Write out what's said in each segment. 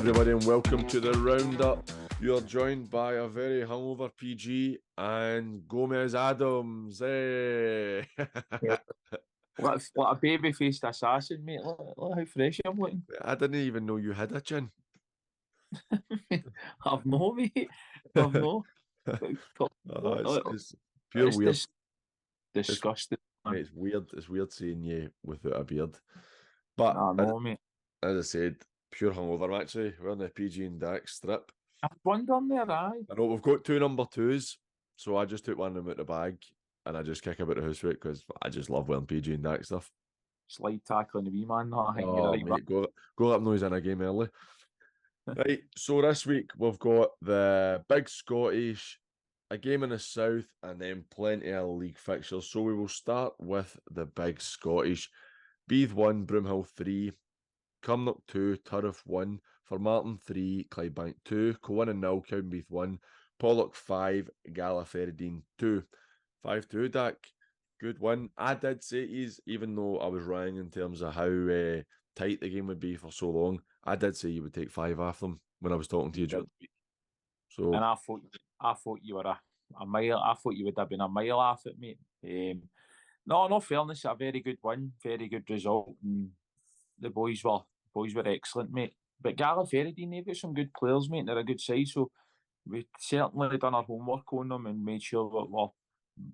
everybody, and welcome to the roundup. You're joined by a very hungover PG and Gomez Adams. Hey. What a baby-faced assassin, mate. Look how fresh I'm looking. I didn't even know you had a chin. I've no, mate. I've no. It's pure It's weird. disgusting. Mate, it's weird. It's weird seeing you without a beard. But I know, mate. as I said, pure hungover. Actually, we're on the PG and Dax strip. I've one done there, aye. I know we've got two number twos, so I just took one of them out the bag and I just kick about the house with it because I just love wearing PG and Dax stuff. Slide tackling the wee man. No, I think Oh, you're right, mate, go up noise in a game early. Right, so this week we've got the Big Scottish, a game in the South, and then plenty of league fixtures. So we will start with the Big Scottish. Beath 1, Broomhill 3, Cumnock 2, Turriff 1, Formartine 3, Clydebank 2, Cowan 0, Cowdenbeath 1, Pollok 5, Gallagher 2. 5-2, Dak. Good win. I did say he's, even though I was wrong in terms of how tight the game would be for so long, I did say you would take 5 off them when I was talking to you during the week. So, and I thought you were a mile. I thought you would have been a mile off it, mate. No fairness, a very good win, very good result, and the boys were excellent, mate. But Gallagher, they've got some good players, mate. They're a good side, so we certainly done our homework on them and made sure that we're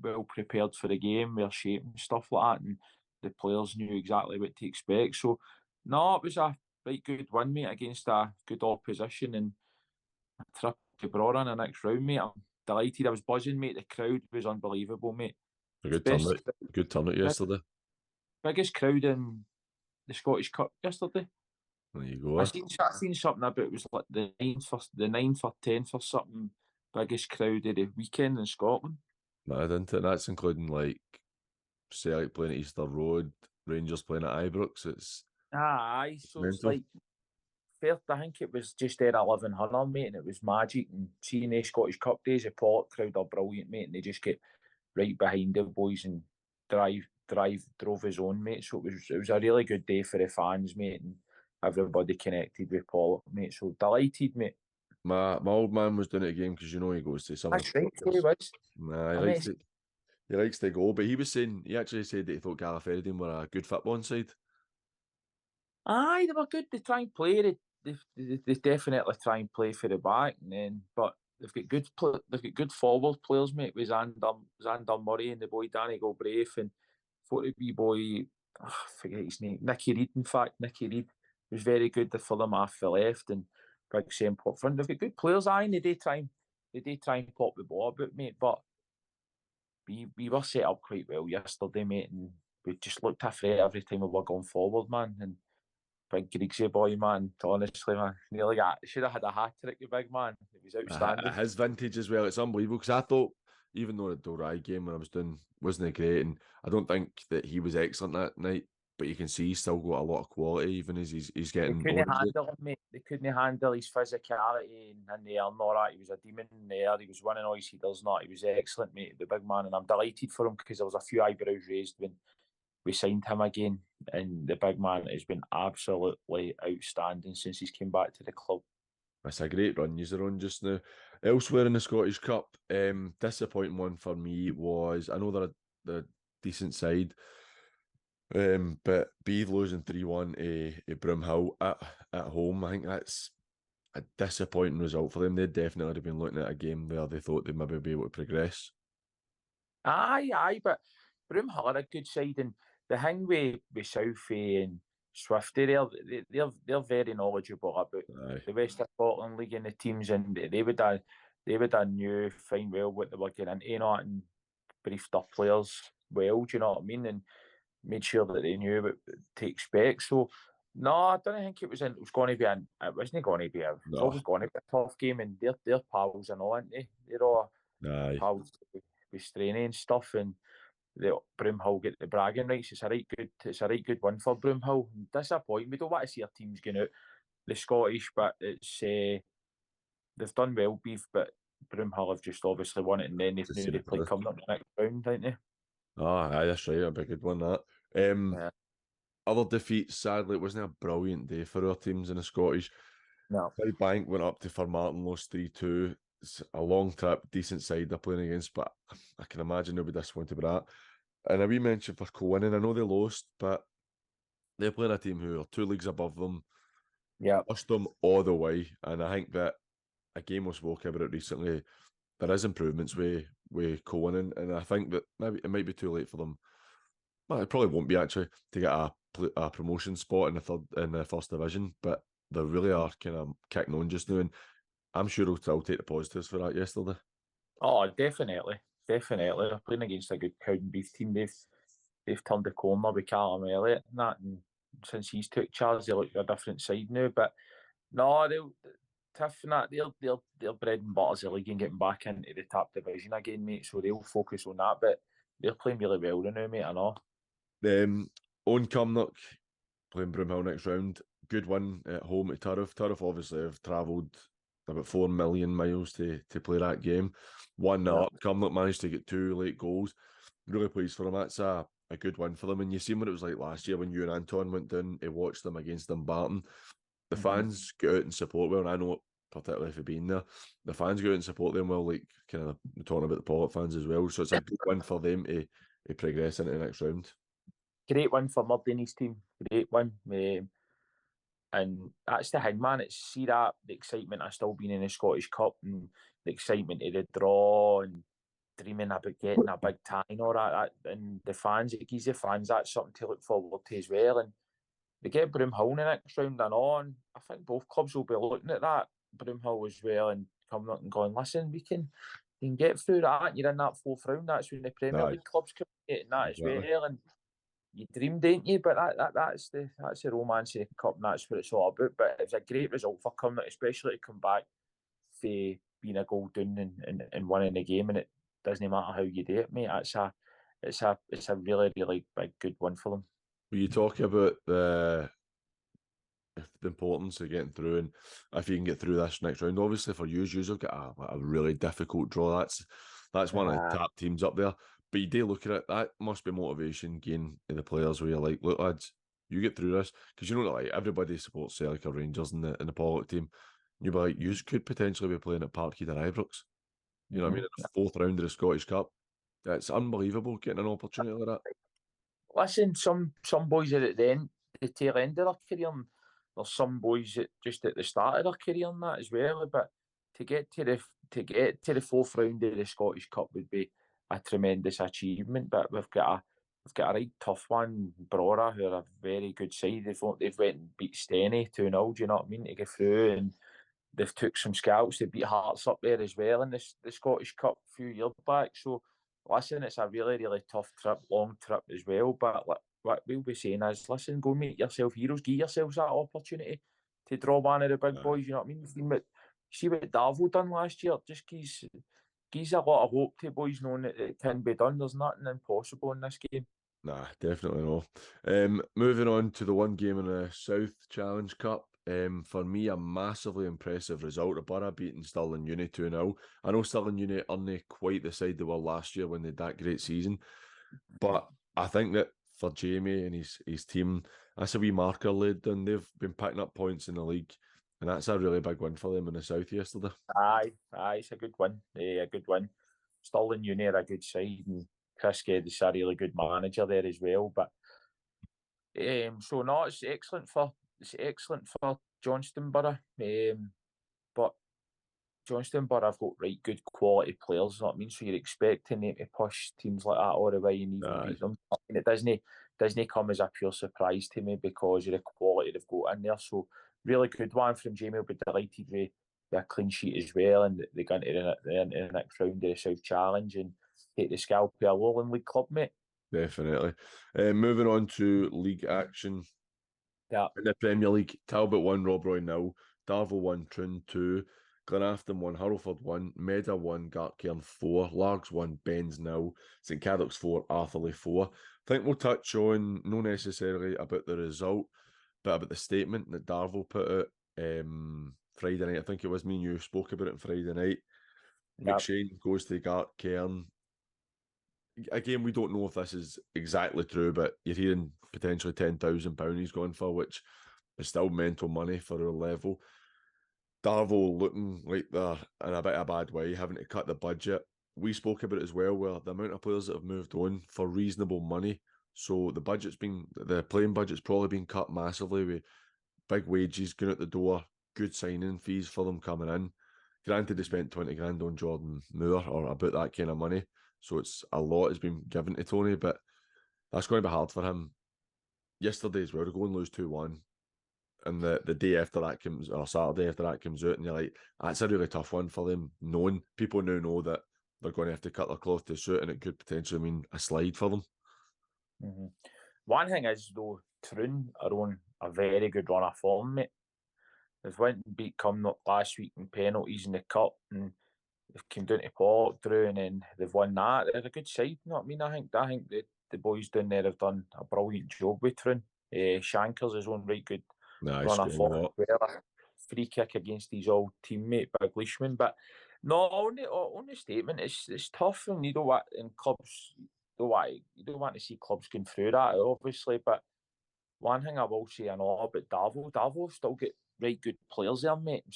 well prepared for the game, their shape and stuff like that, and the players knew exactly what to expect. So, no, it was a right good win, mate, against a good opposition and a trip to Broughton in the next round, mate. I'm delighted. I was buzzing, mate. The crowd was unbelievable, mate. a good turnout yesterday. Biggest crowd in the Scottish Cup yesterday. There you go. I seen something about it was like the 9th or 10th or something. Biggest crowd of the weekend in Scotland. Mad, isn't it? That's including like Celtic playing at Easter Road, Rangers playing at Ibrox. It's aye. So mental. It's like I think it was just there 1100, mate, and it was magic. And seeing the Scottish Cup days, the Pollok crowd are brilliant, mate, and they just get right behind the boys and drove his own, mate. So it was a really good day for the fans, mate, and everybody connected with Pollok, mate. So delighted, mate. My old man was doing it again because he goes to some. That's right, he was. Nah, he likes to go, but he actually said that he thought Gallagher were a good football side. Aye, they were good. They try and play. They definitely try and play for the back, and then but they've got good forward players, mate. With Xander Murray and the boy Danny Galbraith and the wee boy, I forget his name, Nicky Reid. In fact, Nicky Reid was very good for them off the left and Big Sam pop front. They've got good players. Aye, in the daytime, try and pop the ball about, mate. But we were set up quite well yesterday, mate, and we just looked a threat every time we were going forward, man. And big Griegsy boy, man. Honestly, man, should have had a hat trick, the big man. It was outstanding. His vintage as well, it's unbelievable because I thought, even though the Dorai game when I was doing wasn't great, and I don't think that he was excellent that night, but you can see he's still got a lot of quality, even as he's getting. They couldn't handle him, mate. They couldn't handle his physicality and the air and all that. He was a demon in the air. He was winning all his headers, not. He was excellent, mate. The big man, and I'm delighted for him because there was a few eyebrows raised when we signed him again, and the big man has been absolutely outstanding since he's came back to the club. That's a great run you're on just now. Elsewhere in the Scottish Cup, disappointing one for me was, I know they're a decent side, but Beath losing 3-1 to Broomhill at home. I think that's a disappointing result for them. They'd definitely have been looking at a game where they thought they'd maybe be able to progress. Aye, but Broomhill are a good side, and the thing with Southie and Swifty, they're very knowledgeable about the West of Scotland League and the teams, and they would have knew fine well what they were getting into, and briefed their players well. Do you know what I mean? And made sure that they knew what to expect. So no, I don't think it was going to be it wasn't going to be it's always going to be a tough game, and they're pals and all, aren't they? They're all pals with Straney and stuff, and the Broomhill get the bragging rights. It's a right good win for Broomhill. Disappointing. We don't want to see our teams going out the Scottish, but it's they've done well, Beef, but Broomhill have just obviously won it, and then they've nearly played Cumnock the next round, haven't they? Aye, that's right. A big good one, that. Other defeats, sadly, it wasn't a brilliant day for our teams in the Scottish. No. Bank went up to Formartin, lost 3-2. It's a long trip, decent side they're playing against, but I can imagine they'll be disappointed with that. And we mentioned for Cohen, I know they lost, but they're playing a team who are 2 leagues above them. Yeah. Pushed them all the way. And I think that a game was spoke about it recently. There is improvements with Cohen, and I think that maybe it might be too late for them. Well, it probably won't be actually to get a promotion spot in the first division, but they really are kind of kicking on just now, and I'm sure they'll still take the positives for that yesterday. Oh, definitely. They're playing against a good Cowdenbeath team. They've turned the corner with Callum Elliott and that, and since he's took charge, they look a different side now. But no, they'll Tiff and that they're bread and butter's the league and getting back into the top division again, mate. So they'll focus on that. But they're playing really well now, mate. I know. On Cumnock, playing Broomhill next round. Good win at home at Turriff. Turriff obviously have travelled about 4 million miles to play that game. 1-0 up. Cumnock managed to get 2 late goals. Really pleased for them. That's a good win for them. And you seen what it was like last year when you and Anton went down to watch them against Dumbarton. The fans get out and support well, and I know particularly for being there, the fans go out and support them well, like kind of talking about the Pollok fans as well. So it's a good win for them to progress into the next round. Great win for Murdy and his team. Great win. And that's the thing, man. It's see that the excitement of still being in the Scottish Cup and the excitement of the draw and dreaming about getting a big tie and all that and the fans, it gives the fans that's something to look forward to as well. And they get Broomhill in the next round and on. I think both clubs will be looking at that, Broomhill as well, and coming up and going, listen, we can get through that. You're in that 4th round. That's when the Premier League clubs come in that as well. And you dream, don't you? But that's the romance of the cup, and that's what it's all about. But it's a great result for Cumnock, especially to come back for being a goal down and winning the game, and it doesn't matter how you do it, mate. It's a really really big good win for them. When you talk about the importance of getting through, and if you can get through this next round, obviously for you've got a really difficult draw. That's one of the top teams up there. But you do look at it, that must be motivation gain in the players where you're like, look, lads, you get through this. Because you know that like everybody supports Celtic or Rangers in the Pollok team. You'd be like, you could potentially be playing at Parkhead or Ibrox. You know what I mean? In the 4th round of the Scottish Cup. It's unbelievable getting an opportunity like that. Listen, some boys are at the tail end of their career, and there's some boys just at the start of their career and that as well. But to get to the 4th round of the Scottish Cup would be a tremendous achievement. But we've got a right tough one, Brora, who are a very good side. They've went and beat Steny 2-0, do you know what I mean, to get through, and they've took some scouts. They beat Hearts up there as well in the Scottish Cup a few years back. So listen, it's a really, really tough trip, long trip as well. But what we'll be saying is, listen, go make yourself heroes, give yourselves that opportunity to draw one of the big boys. You know what I mean? See what Darvo done last year. Just gives a lot of hope to boys knowing that it can be done. There's nothing impossible in this game. Nah, definitely no. Moving on to the one game in the South Challenge Cup. For me, a massively impressive result. The Borough beating Stirling Uni 2-0. I know Stirling Uni aren't quite the side they were last year when they had that great season, but I think that for Jamie and his team, that's a wee marker laid down. They've been picking up points in the league, and that's a really big win for them in the South yesterday. Aye, it's a good win. A good win. Stirling Uni are a good side, and Chris Gedd is a really good manager there as well. But so no, it's excellent for Johnstone Borough. But Johnstone Borough have got right good quality players, you know what I mean? So you're expecting them to push teams like that all the way and even beat them. I mean, it doesn't come as a pure surprise to me because of the quality they've got in there. So really good one from Jamie. Will be delighted with a clean sheet as well, and they go into the next round of the South Challenge and take the scalp of a Lowland League club, mate. Definitely. Moving on to league action. Yeah. In the Premier League, Talbot 1, Rob Roy 0, Darvel 1, Troon 2, Glenafton 1, Hurlford 1, Meda 1, Gartcairn 4, Largs 1, Benz 0, St Cadoc's 4, Arthurlie 4. I think we'll touch on, not necessarily about the result, but about the statement that Darvel put out Friday night. I think it was me and you spoke about it on Friday night. Yep. McShane goes to Gartcairn. Again, we don't know if this is exactly true, but you're hearing potentially £10,000 he's going for, which is still mental money for our level. Darvo looking like they're in a bit of a bad way, having to cut the budget. We spoke about it as well, where the amount of players that have moved on for reasonable money. So the playing budget's probably been cut massively with big wages going out the door, good signing fees for them coming in. Granted, they spent 20 grand on Jordan Moore or about that kind of money. So it's a lot has been given to Tony, but that's going to be hard for him. Yesterday as well, to go and lose 2-1. And the day after that comes, or Saturday after that comes out, and you're like, that's a really tough one for them. Knowing people now know that they're going to have to cut their cloth to suit, and it could potentially mean a slide for them. Mm-hmm. One thing is, though, Troon are on a very good run of form, mate. They've went and beat Cumnock last week in penalties in the cup, and they've come down to Pollok, Drew, and then they've won that. They're a good side, you know what I mean? I think the boys down there have done a brilliant job with Troon. Shankers is on right good run of form. Free kick against his old teammate, Big Leishman. But no, on the statement, it's tough, and you don't want in clubs. You don't want to see clubs going through that, obviously. But one thing I will say, I know about Darvo still get right good players there, mate. They've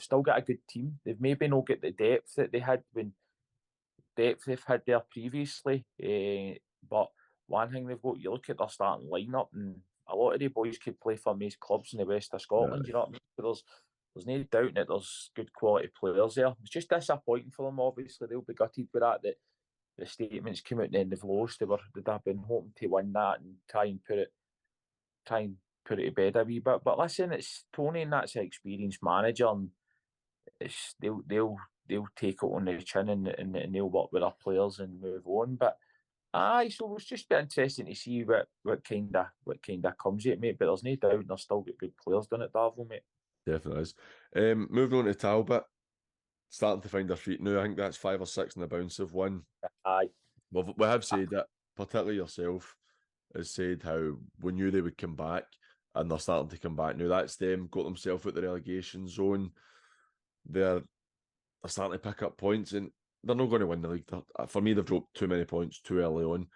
still got a good team. They've maybe not got the depth that they had they've had there previously. But one thing they've got, you look at their starting lineup, and a lot of the boys could play for most clubs in the west of Scotland. You know what I mean? There's no doubt that there's good quality players there. It's just disappointing for them. Obviously, they'll be gutted with that the statements came out and then they've lost. They'd have been hoping to win that and try and put it to bed a wee bit. But listen, it's Tony, and that's an experienced manager, and they'll take it on the chin, and they'll work with our players and move on. But so it's just be interesting to see what kind of comes of it, mate. But there's no doubt they've still got good players done at Darvel, mate. Definitely is. Moving on to Talbot, starting to find their feet now. I think that's 5 or 6 in the bounce have won. Aye. We have said that, particularly yourself, has said how we knew they would come back, and they're starting to come back now. That's them, got themselves out the relegation zone. They're starting to pick up points, and they're not going to win the league. For me, they've dropped too many points too early on,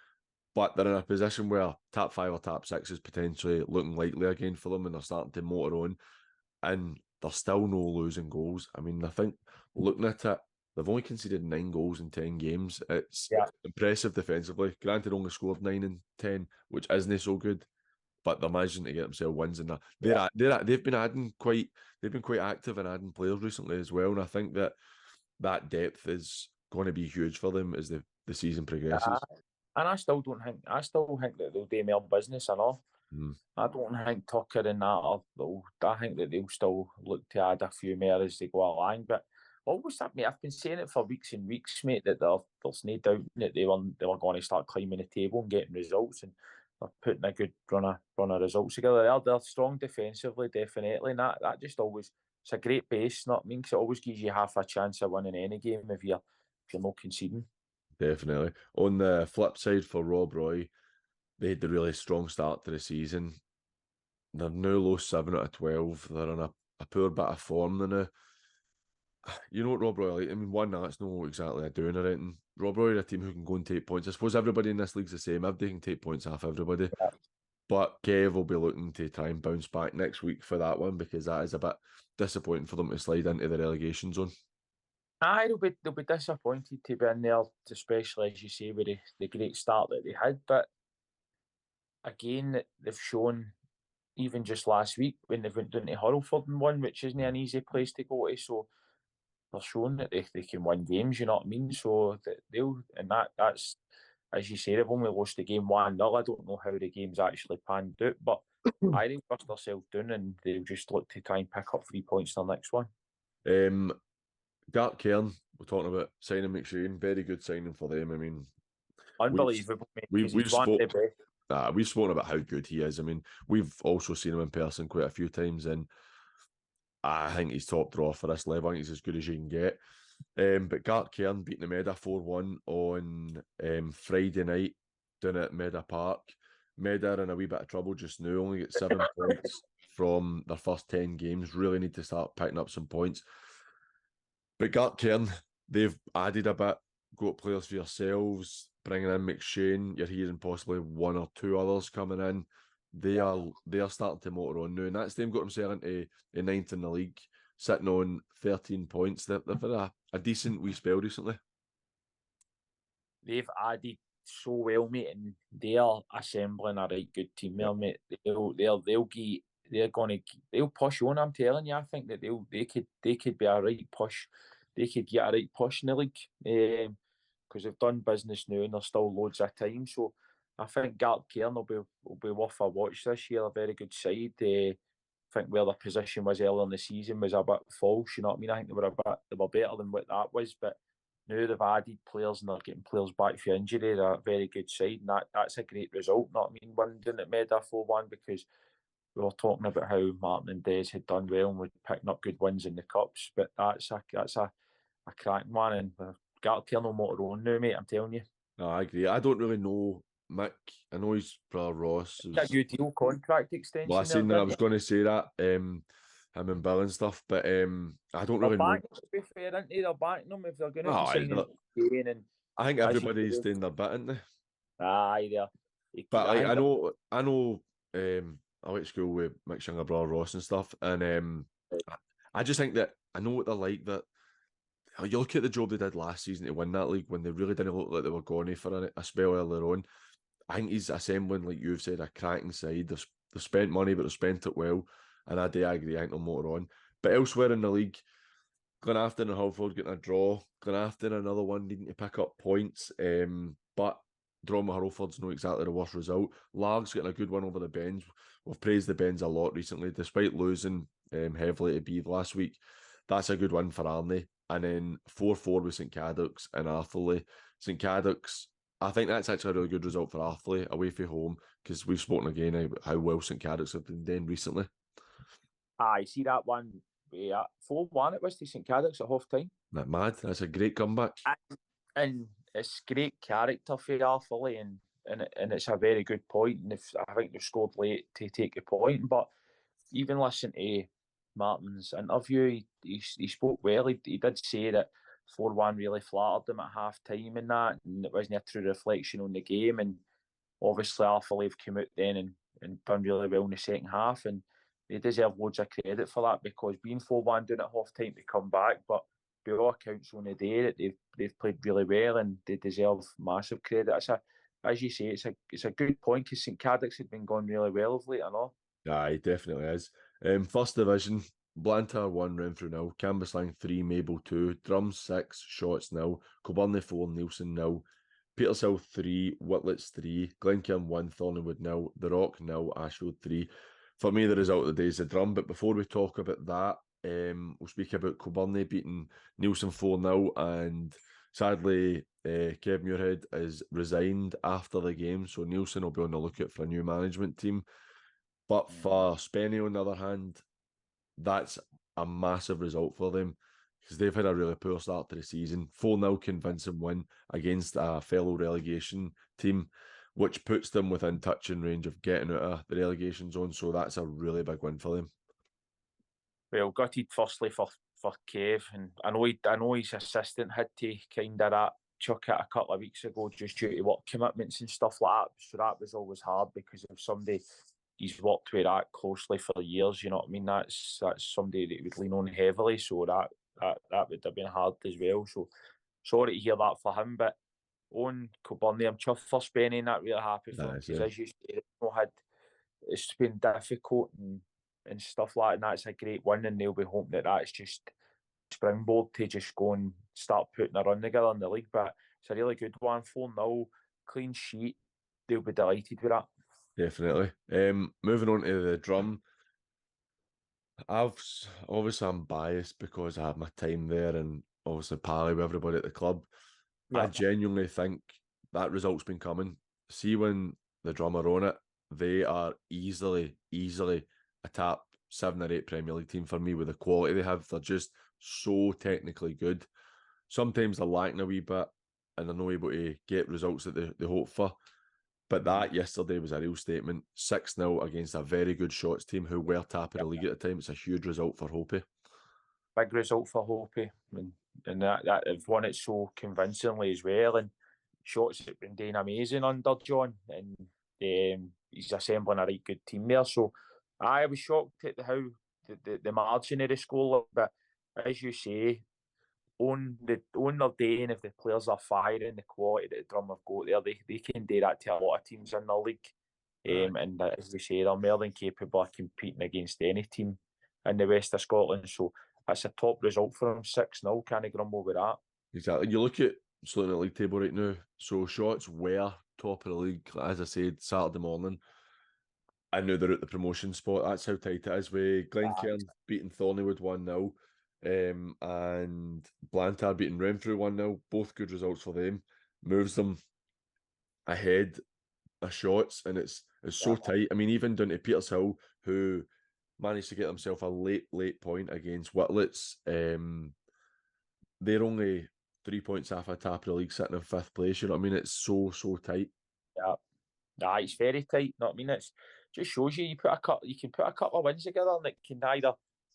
but they're in a position where top 5 or top 6 is potentially looking likely again for them, and they're starting to motor on, and they're still no losing goals. I mean, I think looking at it, they've only conceded 9 goals in 10 games. It's impressive defensively. Granted, only scored 9 in 10, which isn't so good, but they're managing to get themselves wins in that. They've been quite active in adding players recently as well, and I think that depth is going to be huge for them as the season progresses. And I still think that they'll do more business enough. I don't think Tucker and that I think that they'll still look to add a few more as they go along. But always that, mate, I've been saying it for weeks and weeks, mate, that there's no doubt that they were going to start climbing the table and getting results, and they're putting a good run of results together. They're strong defensively, definitely, and that just always, it's a great base, not mean, because it always gives you half a chance of winning any game if you're not conceding. Definitely. On the flip side for Rob Roy, they had a really strong start to the season. They're now lost 7 out of 12. They're in a poor bit of form now. You know what Rob Roy like? I mean, that's not exactly a doing or anything. Rob Roy are a team who can go and take points. I suppose everybody in this league's the same. Everybody can take points off everybody. Yeah. But Kev will be looking to try and bounce back next week for that one, because that is a bit disappointing for them to slide into the relegation zone. They'll be disappointed to be in there, especially as you say with the great start that they had. But again, they've shown, even just last week when they went down to Hurlford and won, which isn't an easy place to go to. So they're showing that they can win games. You know what I mean? So that's, as you say, they've only lost the game 1-0. I don't know how the game's actually panned out, but I think they'll bust themselves down, and they'll just look to try and pick up 3 points in the next one. Gart Cairn, we're talking about signing McShane. Very good signing for them. I mean, unbelievable. We've spoken about how good he is. I mean, we've also seen him in person quite a few times, and I think he's top draw for this level. I think he's as good as you can get. But Gart Cairn beating the Meda 4-1 on Friday night down at Meda Park. Meda are in a wee bit of trouble just now. Only get 7 points from their first 10 games. Really need to start picking up some points. But Gart Cairn, they've added a bit. Got players for yourselves. Bringing in McShane. You're hearing possibly 1 or 2 others coming in. They are starting to motor on now, and that's them got themselves into 9th in the league. sitting on 13 points. They've had a decent wee spell recently. They've added so well, mate, and they're assembling a right good team there, mate. They'll push on. I'm telling you, I think that they could be a right push. They could get a right push in the league because they've done business now and there's still loads of time. So I think Gartcairn will be worth a watch this year. A very good side. I think where their position was earlier in the season was a bit false. You know what I mean? I think they were better than what that was, but now they've added players and they're getting players back for injury. They're a very good side, and that's a great result. Not I mean, winning at Meda 4-1 because we were talking about how Martin and Des had done well and were picking up good wins in the cups. But that's a cracking one, and Gartcairn no motor on now, mate. I'm telling you. No, I agree. I don't really know Mick. I know his brother Ross. A good deal contract extension. Well, I seen that. I was going to say that. Him and Bill and stuff, but I don't really know. To be fair, they're backing them if they're going to be signing. I think everybody's doing their bit, isn't they? Aye, but like, I know. I went to school with Mick's younger brother Ross and stuff, and I just think that I know what they're like. That you look at the job they did last season to win that league when they really didn't look like they were going for a spell earlier on. I think he's assembling, like you've said, a cracking side. They've spent money, but they've spent it well. And I do agree, I think they'll motor on. But elsewhere in the league, Glenafton and Halford getting a draw. Glenafton, another one, needing to pick up points. But drawing with Hurlford's not exactly the worst result. Largs getting a good one over the Bens. We've praised the Bens a lot recently, despite losing heavily to Beeve last week. That's a good win for Arnie. And then 4-4 with St Cadoc's and Arthurlie. St Cadoc's, I think that's actually a really good result for Arthurlie away from home, because we've spoken again about how well St Cadoc's have been doing recently. I see that one. 4-1 it was to St Cadoc's at half time. That mad. That's a great comeback. And it's great character for Arthurlie, and it's a very good point. And I think they've scored late to take a point. But even listen to Martin's interview, he spoke well. He did say that 4-1 really flattered them at half time and that, and it wasn't a true reflection on the game. And obviously Arthurlie have come out then and done really well in the second half, and they deserve loads of credit for that, because being 4-1 down at half time to come back, but by all accounts on the day that they've played really well and they deserve massive credit. As you say, it's a good point, because St Cadoc's had been going really well of late, I know. Yeah, it definitely is. First division, Blantyre 1, Renfrew 0, Cambuslang 3, Maple 2, Drums 6, Shotts 0, Kilburnley 4, Nielsen 0, Petershill 3, Whitlets 3, Glencairn 1, Thornwood 0, The Rock 0, Ashfield 3. For me, the result of the day is the Drum. But before we talk about that, we'll speak about Kilburnley beating Nielsen 4-0, and sadly, Kev Muirhead is resigned after the game, so Nielsen will be on the lookout for a new management team. But for Spenny, on the other hand, that's a massive result for them, because they've had a really poor start to the season. 4-0 convincing win against a fellow relegation team, which puts them within touching range of getting out of the relegation zone. So that's a really big win for them. Well, gutted firstly for Kev, and I know his assistant had to kind of chuck it a couple of weeks ago just due to work commitments and stuff like that. So that was always hard, because of somebody he's worked with that closely for years. You know what I mean? That's somebody that would lean on heavily. So that would have been hard as well. So sorry to hear that for him, but on Kilburnley, I'm chuffed for Spenny and that, really happy for him, because as you said, it's been difficult and stuff like that, and that's a great win, and they'll be hoping that that's just springboard to just go and start putting a run together in the league. But it's a really good one, 4-0, clean sheet. They'll be delighted with that. Definitely. Moving on to the Drum, I'm biased because I had my time there and obviously pally with everybody at the club. Yeah. I genuinely think that result's been coming. See, when the Drum are on it, they are easily a top 7 or 8 Premier League team for me with the quality they have. They're just so technically good. Sometimes they're lacking a wee bit and they're not able to get results that they hope for. But that yesterday was a real statement. 6-0 against a very good Shotts team who were top of the league at the time. It's a huge result for Hopi. Big result for Hopi. And that they've won it so convincingly as well. And Shotts have been doing amazing under John. And he's assembling a right good team there. So I was shocked at how the margin of the score. But as you say, on their day, and if the players are firing, the quality that the Drum have got there, they can do that to a lot of teams in the league. And as we say, they're more than capable of competing against any team in the west of Scotland. So that's a top result for them, 6-0. Can't grumble with that. Exactly. You look at looking at the league table right now. So Shotts were top of the league, as I said, Saturday morning. I know they're at the promotion spot. That's how tight it is. With Glencairn beating Thornywood 1-0, and Blantyre beating Renfrew 1-0. Both good results for them. Moves them ahead of Shotts, and it's so tight. I mean, even down to Petershill, who managed to get themselves a late point against Whitlets. They're only 3 points off a top of the league, sitting in 5th place. You know what I mean? It's so tight. Yeah, it's very tight. You know what I mean? It's just shows you you can put a couple of wins together, and it can either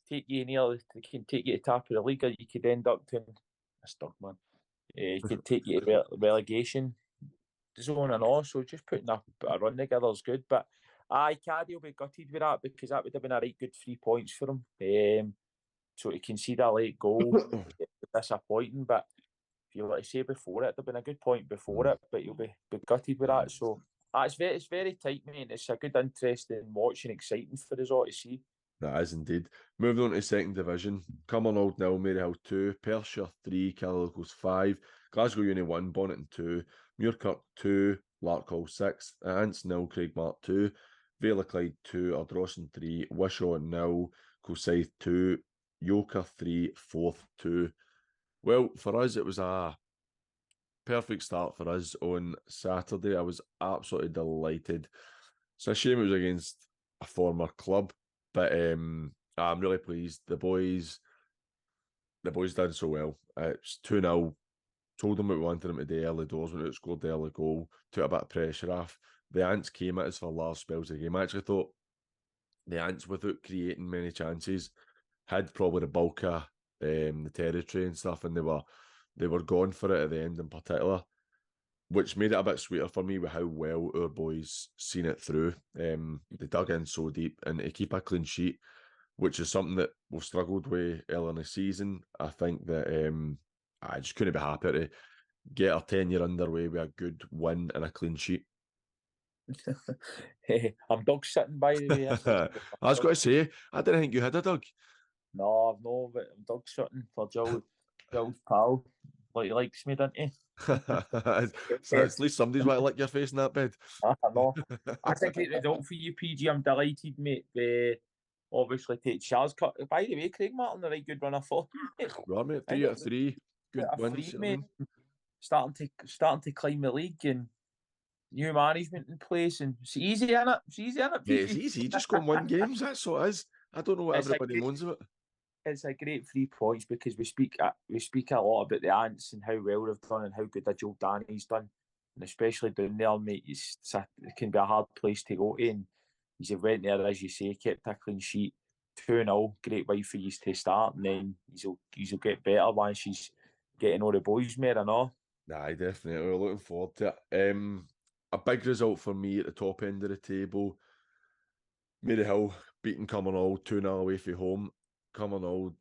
take you it can take you to the top of the league, or you could end up to it could take you to relegation zone and all. So just putting a run together is good. But Caddy will be gutted with that, because that would have been a right good 3 points for him. So to concede a late goal, disappointing. But if you like to say before it, there'd been a good point before it, but you'll be gutted with that. So it's very tight, mate. It's a good, interesting watch and exciting for us all to see. That is indeed. Moving on to 2nd Division. Cumbernauld 0, Maryhill 2, Perthshire 3, Killalocals 5, Glasgow Uni 1, Bonnet 2, Muirkirk 2, Larkhall 6, Ants 0, Craigmark 2, Vale of Clyde 2, Ardrossan 3, Wishaw 0, Kilsyth 2, Yoker 3, Forth 2. Well, for us, it was a perfect start for us on Saturday. I was absolutely delighted. It's a shame it was against a former club, but I'm really pleased. The boys did so well. It's 2-0. Told them what we wanted them to do early doors when it scored the early goal. Took a bit of pressure off. The Ants came at us for large spells of the game. I actually thought the Ants, without creating many chances, had probably the bulk of the territory and stuff, and they were gone for it at the end in particular, which made it a bit sweeter for me with how well our boys seen it through. They dug in so deep, and to keep a clean sheet, which is something that we've struggled with early in the season. I think that I just couldn't be happier to get our tenure underway with a good win and a clean sheet. I'm dog sitting, by the way. I was going to say, I didn't think you had a dog. No, I've no, but I'm dog sitting for Jill's pal. He likes me, doesn't he? So at least somebody's want to lick your face in that bed. I know. That's a great result for you, PG. I'm delighted, mate. Obviously, take Charles cut. By the way, Craig Martin, a right good runner for him. Right, mate. 3 out of 3. Good wins, mate. Starting to climb the league, and new management in place, and it's easy, isn't it? It's easy, isn't it? Yeah, it's easy. Just go and win games. That's what it is. I don't know what everybody moans about. It's a great 3 points, because we speak a lot about the Ants and how well they've done and how good Joe Danny's done, and especially down there, mate. It can be a hard place to go to, and he's went there, as you say, kept a clean sheet, 2-0. Great way for you to start, and then he'll get better once he's getting all the boys, mate, and all. Nah, definitely. We're looking forward to it. A big result for me at the top end of the table. Maryhill beating Cumbernauld 2-0 away from home. Cumbernauld,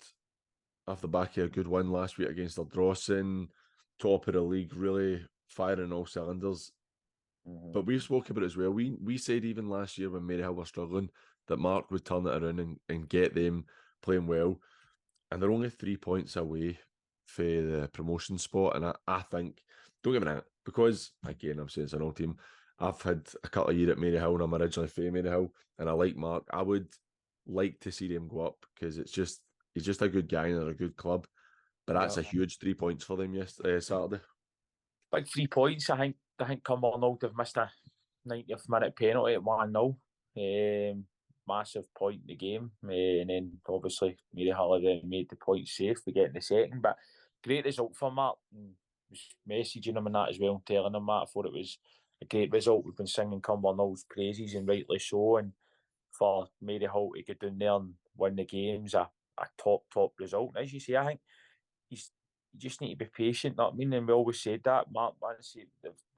off the back of a good win last week against Ardrossan, top of the league, really firing all cylinders. But we spoke about it as well. We said even last year when Maryhill were struggling that Mark would turn it around and get them playing well. And they're only 3 points away for the promotion spot. And I think, don't get me wrong, because, again, I'm saying it's an old team, I've had a couple of years at Maryhill, and I'm originally from Maryhill, and I like Mark. I would like to see them go up, because he's just a good guy and they're a good club. But that's a huge 3 points for them Saturday. Big 3 points. I think Cumbernauld have missed a 90th minute penalty at 1-0. Massive point in the game, and then obviously Maryhill have made the point safe for getting the second. But great result for Mark. And was messaging him and that as well, and telling him that. I thought it was a great result. We've been singing Cumbernaulds praises, and rightly so. And for Maryhill to get down there and win the game's a top result. And as you say, I think you just need to be patient. Know what I mean? And we always said that. Mark Mancy,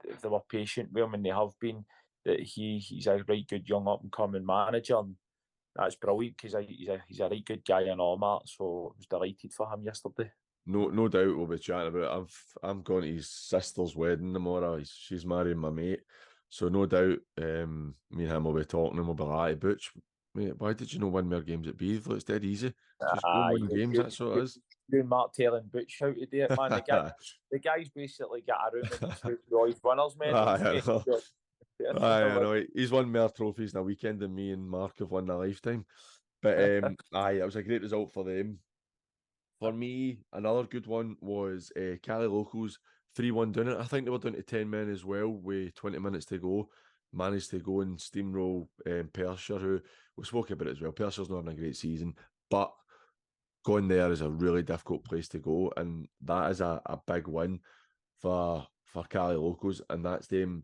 if they were patient with him, and they have been, that he's a right good young up and coming manager. And That's brilliant because he's a right good guy and all that. So I was delighted for him yesterday. No doubt we'll be chatting about it. I'm going to his sister's wedding tomorrow. She's marrying my mate. So no doubt me and him will be talking and we'll be like, Butch, mate, why did you not win more games at Beasley? It's dead easy. Just go and win games, that's what it is. You and Mark telling Butch how to do it, man. The guy's basically got a room in his house with all his winners medals. I know. He's won more trophies in a weekend than me and Mark have won in a lifetime. But it was a great result for them. For me, another good one was Cali Locals 3-1 down it. I think they were down to 10 men as well with 20 minutes to go. Managed to go and steamroll Perthshire, who we spoke about it as well. Perthshire's not having a great season, but going there is a really difficult place to go, and that is a big win for Cali Locals, and that's them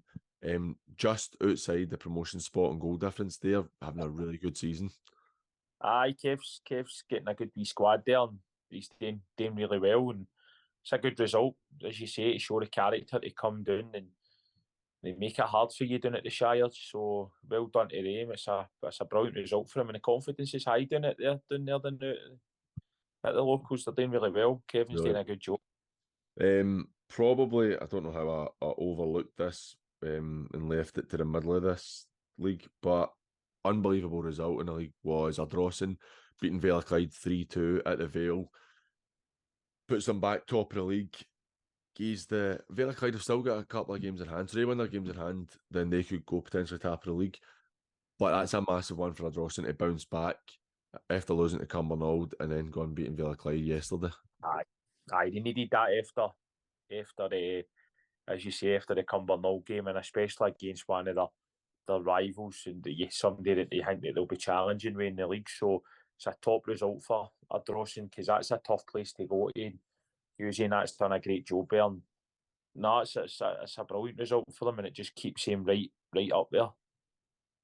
just outside the promotion spot and goal difference. They're having a really good season. Aye, Kev's getting a good wee squad there, and he's doing really well, and it's a good result, as you say, to show the character to come down, and they make it hard for you down at the Shire. So well done to them. It's a brilliant result for him, and the confidence is high down there at the Locals. They're doing really well. Kevin's doing a good job. Probably, I don't know how I overlooked this and left it to the middle of this league, but unbelievable result in the league was Ardrossan beating Vale of Clyde 3-2 at the Vale. Puts them back top of the league. The Vale of Clyde have still got a couple of games in hand. So they win their games in hand, then they could go potentially top of the league. But that's a massive one for Ardrossan to bounce back after losing to Cumbernauld and then go and beating Vale of Clyde yesterday. Aye, they needed that after as you say, after the Cumbernauld game, and especially against one of their rivals, and somebody that they think that they'll be challenging with in the league. So it's a top result for Ardrossan, because that's a tough place to go to. Using that's done a great job there. No, it's a brilliant result for them, and it just keeps him right up there.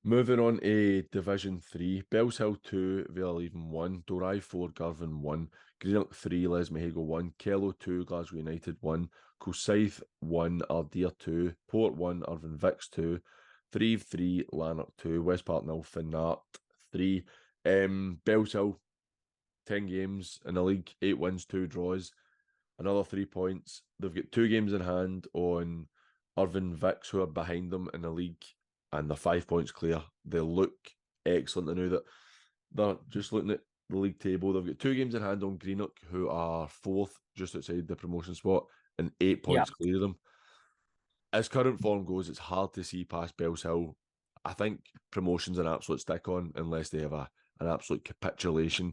Moving on to Division 3, Bellshill 2, Vale Even 1, Dorai 4, Girvan 1, Greenock 3, Lesmahago 1, Kello 2, Glasgow United 1, Kilsyth 1, Ardere 2, Port 1, Irvine Vicks 2, Thrieve 3, Lanark 2, West Park 0, Finnart 3. Bellshill, 10 games in the league, 8 wins, 2 draws, another 3 points. They've got 2 games in hand on Irvine Vicks, who are behind them in the league, and they're 5 points clear. They look excellent. I know that they're just looking at the league table. They've got 2 games in hand on Greenock, who are 4th, just outside the promotion spot, and 8 points clear of them. As current form goes, it's hard to see past Bellshill. I think promotion's an absolute stick on unless they have an absolute capitulation.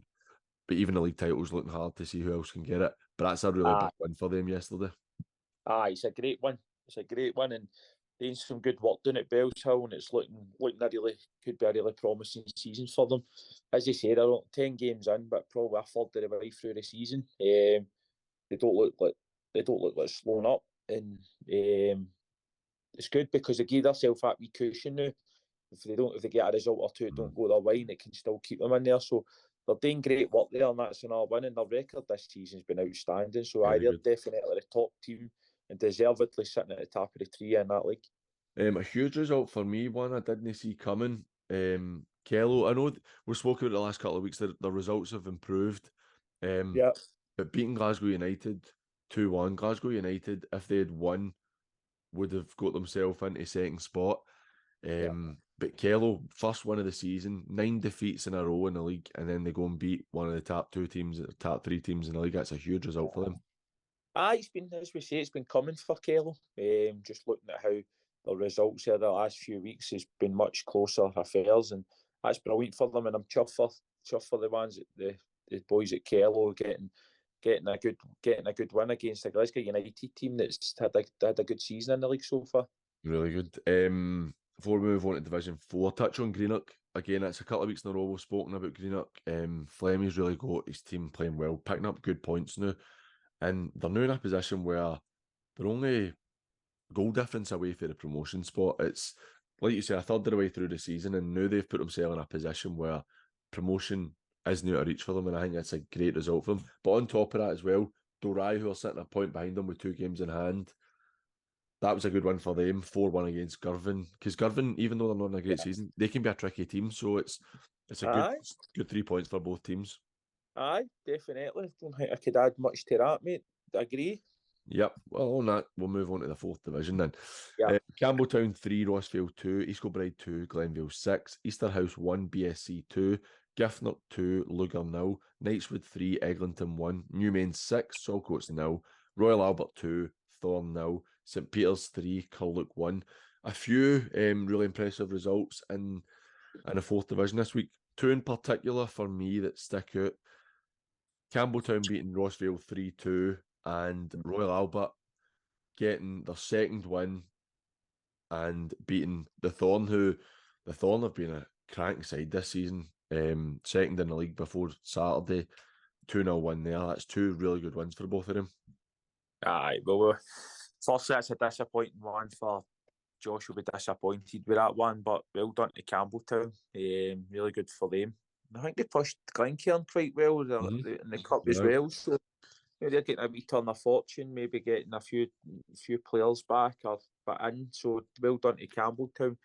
But even the league title's looking hard to see who else can get it. But that's a really big win for them yesterday. It's a great win. It's a great win, and doing some good work down at Bellshill, and it's looking could be a really promising season for them. As you said, they're 10 games in, but probably a third of the way through the season. They don't look like slowing up, and it's good because they give themselves that wee cushion now. If they get a result or two, it don't go their way, and it can still keep them in there. So they're doing great work there, and that's another win. And their record this season's been outstanding. So they're definitely the top team and deservedly sitting at the top of the tree in that league. A huge result for me, one I didn't see coming. Kello, I know we've spoken about the last couple of weeks that the results have improved. But beating Glasgow United 2-1, Glasgow United, if they had won, would have got themselves into second spot. But Kello, first win of the season, 9 defeats in a row in the league, and then they go and beat one of the top 3 teams in the league. That's a huge result for them. It's been, as we say, it's been coming for Kello. Just looking at how the results here the last few weeks has been much closer affairs, and that's brilliant for them. And I'm chuffed for the ones the boys at Kello getting a good win against the Glasgow United team that's had a good season in the league so far. Really good. Before we move on to Division 4, touch on Greenock. Again, it's a couple of weeks in a row we've spoken about Greenock. Flemy's really got his team playing well, picking up good points now. And they're now in a position where they're only goal difference away for the promotion spot. It's, like you say, a third of the way through the season, and now they've put themselves in a position where promotion is new to reach for them, and I think that's a great result for them. But on top of that as well, Dorai, who are sitting a point behind them with 2 games in hand, that was a good win for them, 4-1 against Girvan. Because Girvan, even though they're not in a great season, they can be a tricky team. So it's it's a good 3 points for both teams. Aye, definitely. Don't think I could add much to that, mate. I agree. Yep. Well, on that, we'll move on to the 4th division then. Yeah. Campbelltown 3, Rossvale 2, East Kilbride 2, Glenvale 6, Easterhouse 1, BSC 2, Giffnock 2, Lugar 0, Knightswood 3, Eglinton 1, Newmain 6, Saltcoats 0, Royal Albert 2, Thorn 0, St Peters 3, Pollok 1. A few really impressive results in the 4th division this week. 2 in particular for me that stick out. Campbelltown beating Rossvale 3-2 and Royal Albert getting their 2nd win and beating the Thorn, who the Thorn have been a cranking side this season. 2nd in the league before Saturday, 2-0 win there. That's 2 really good wins for both of them. Aye, well, firstly, that's a disappointing one for Josh. Will be disappointed with that one, but well done to Campbelltown. Really good for them. I think they pushed Glencairn quite well in the cup as well. So they're getting a wee turn of fortune, maybe getting a few players back or in. So well done to Campbelltown.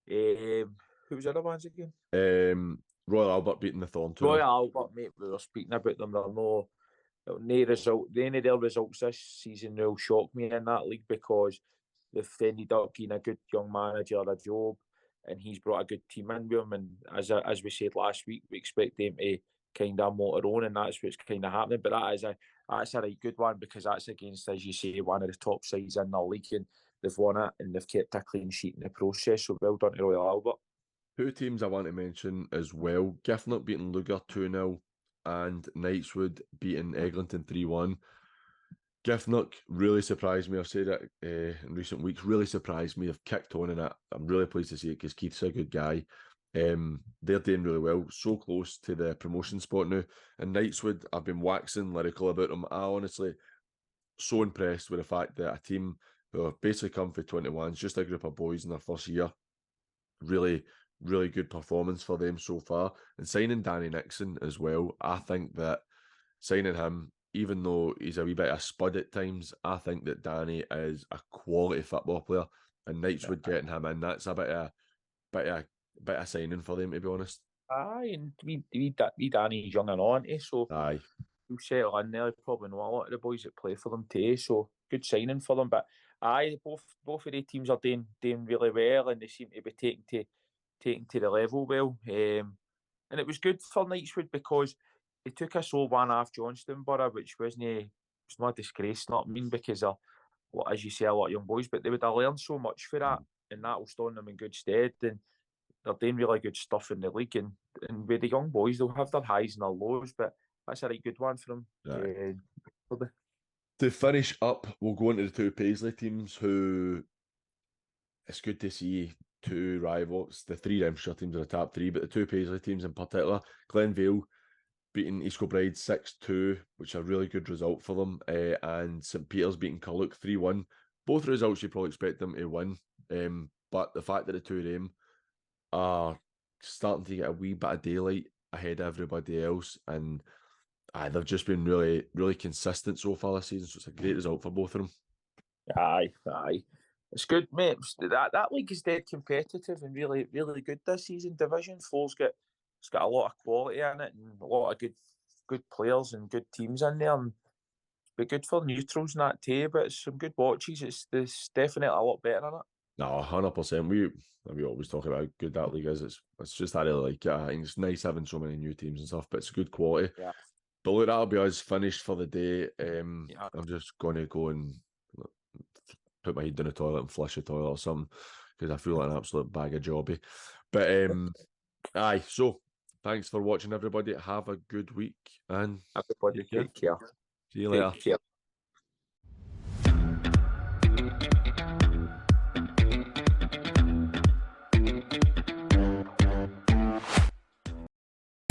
Who was the other ones again? Royal Albert beating the Thorn 2. Royal Albert, mate. We were speaking about them. They're no result. Any of their results this season will shock me in that league because they've ended up getting a good young manager, a job, and he's brought a good team in with him. And as we said last week, we expect them to kind of motor on, and that's what's kind of happening. But that's a right good one because that's against, as you say, one of the top sides in the league, and they've won it and they've kept a clean sheet in the process. So well done to Royal Albert. 2 teams I want to mention as well. Giffnock beating Lugar 2-0 and Knightswood beating Eglinton 3-1. Giffnock really surprised me. I've said it in recent weeks. Really surprised me. They've kicked on in it. I'm really pleased to see it because Keith's a good guy. They're doing really well. So close to the promotion spot now. And Knightswood, I've been waxing lyrical about them. I honestly so impressed with the fact that a team who have basically come for 21s, just a group of boys in their first year, really good performance for them so far. And signing Danny Nixon as well, I think that signing him, even though he's a wee bit of a spud at times, I think that Danny is a quality football player. And Knightswood getting him in, that's a bit of signing for them, to be honest. Aye, and we Danny's young and on, so aye, he'll settle in there. Probably know a lot of the boys that play for them too, so good signing for them. But aye, both of the teams are doing really well, and they seem to be taking to the level well. And it was good for Knightswood because they took us all one off Johnstonborough, which was not a disgrace, not mean, because of, as you say, a lot of young boys, but they would have learned so much for that, and that will stand them in good stead. And they're doing really good stuff in the league, and with the young boys, they'll have their highs and their lows, but that's a right good one for them. Right. To finish up, we'll go into the 2 Paisley teams who it's good to see 2 rivals. The 3 Renfrewshire teams are the top 3, but the 2 Paisley teams in particular, Glenvale beating East Kilbride 6-2, which is a really good result for them, and St Peters beating Pollok 3-1. Both results you probably expect them to win, but the fact that the 2 of them are starting to get a wee bit of daylight ahead of everybody else, and they've just been really consistent so far this season, so it's a great result for both of them. Aye. It's good, mate. That league is dead competitive and really good this season. Division 4's got a lot of quality in it and a lot of good players and good teams in there. And it's been good for neutrals and that too, but it's some good watches. It's definitely a lot better in it. No, 100%. We always talk about how good that league is. It's just I really like it. I think it's nice having so many new teams and stuff, but it's good quality. Yeah. But look, that'll be us finished for the day. I'm just going to go and put my head in the toilet and flush the toilet or something because I feel like an absolute bag of jobby. But aye, so thanks for watching, everybody. Have a good week and everybody take care. See you later. Take care.